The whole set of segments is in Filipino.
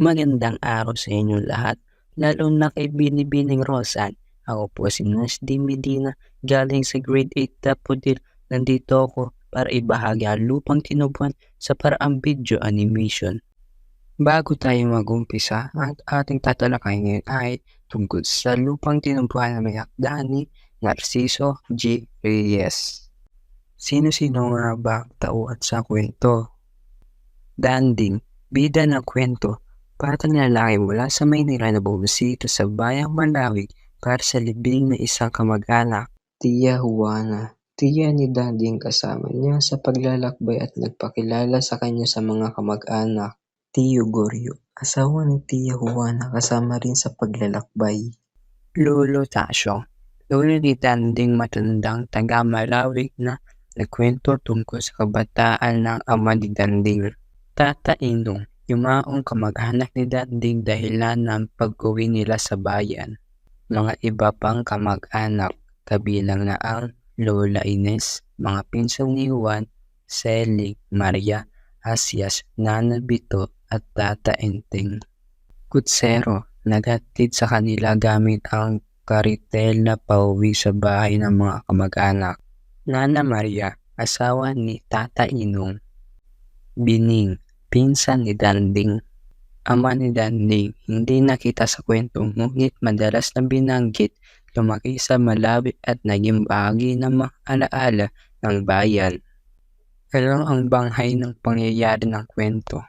Magandang araw sa inyong lahat, lalo na kay Binibining Rosan. Ako po si Nash D. Medina, galing sa Grade 8 Daffodil. Nandito ako para ibahagi ang lupang tinubuan sa paraang video animation. Bago tayo mag-umpisa, ang ating tatalakayin ngayon ay tungkol sa lupang tinubuan na may akda ni Narciso G. Reyes. Sino-sino nga ba ang tauhan sa kwento? Danding, bida ng kwento. Batang lalaki mula sa Maynila na bumisita sa bayang Malawi para sa libing na isang kamag-anak, Tia Juana. Tiya ni Danding kasama niya sa paglalakbay at nagpakilala sa kanya sa mga kamag-anak. Tio Goryo, asawa ni Tia Juana, kasama rin sa paglalakbay. Lolo Tasyo, lolo ni Danding, matandang taga Malawi na nagkwento tungkol sa kabataan ng ama ni Danding. Tata Inong, yumaong kamag-anak ni Danding dahilan ng pag-uwi nila sa bayan. Mga iba pang kamag-anak, kabilang na ang Lola Ines, mga pinsan ni Juan, Selig, Maria, Asias, Nana Bito at Tata Enteng. Kutsero, naghatid sa kanila gamit ang karitel na pauwi sa bahay ng mga kamag-anak. Nana Maria, asawa ni Tata Inong. Bining, pinsan ni Danding. Ama ni Danding, hindi nakita sa kwento ngunit madalas na binanggit, lumaki sa Malawi at naging bahagi ng mga alaala ng bayan. Pero ang banghay ng pangyayari ng kwento.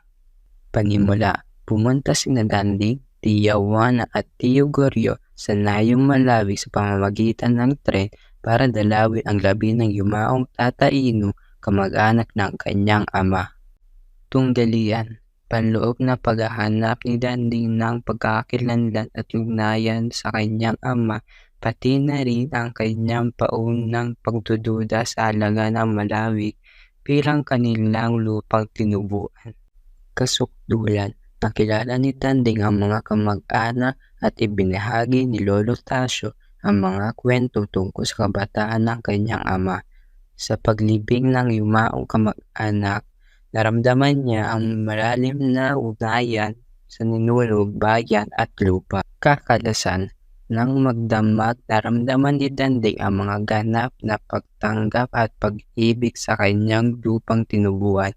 Panimula, pumunta sina Danding, Tia Juana at Tio Goryo sa layong Malawi sa pamamagitan ng tren para dalawin ang labi ng yumaong Tata Ino, kamag-anak ng kanyang ama. Tunggalian, panloob na paghahanap ni Danding ng pagkakakilanlan at ugnayan sa kanyang ama, pati na rin ang kanyang paunang pagdududa sa halaga ng Malawi bilang kanilang lupang tinubuan. Kasukdulan, nakilala ni Danding ang mga kamag-anak at ibinahagi ni Lolo Tasyo ang mga kwento tungkol sa kabataan ng kanyang ama. Sa paglibing ng yumaong kamag-anak, naramdaman niya ang malalim na ugnayan sa ninuno, bayan at lupa. Kakalasan, nang magdamag, naramdaman ni Danding ang mga ganap na pagtanggap at pag-ibig sa kanyang lupang tinubuan.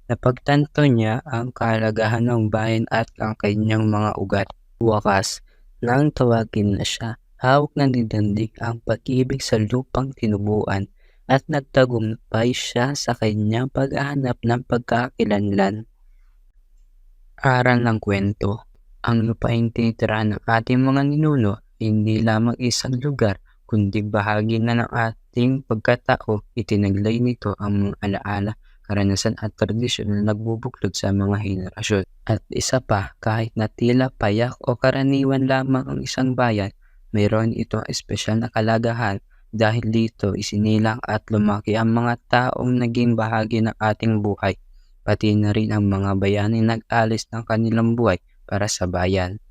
Napagtanto niya ang kahalagahan ng bayan at ang kanyang mga ugat. Wakas, nang tawagin na siya, hawak na ni Danding ang pag-ibig sa lupang tinubuan at nagtagumpay siya sa kanyang paghahanap ng pagkakakilanlan. Aral ng kwento. Ang lupaing tinitirahan ng ating mga ninuno hindi lamang isang lugar, kundi bahagi na ng ating pagkatao. Itinaglay nito ang mga alaala, karanasan at tradisyon na nagbubuklod sa mga henerasyon. At isa pa, kahit na tila payak o karaniwan lamang ang isang bayan, mayroon itong espesyal na kalagahan. Dahil dito, isinilang at lumaki ang mga taong naging bahagi ng ating buhay, pati na rin ang mga bayaning nag-alis ng kanilang buhay para sa bayan.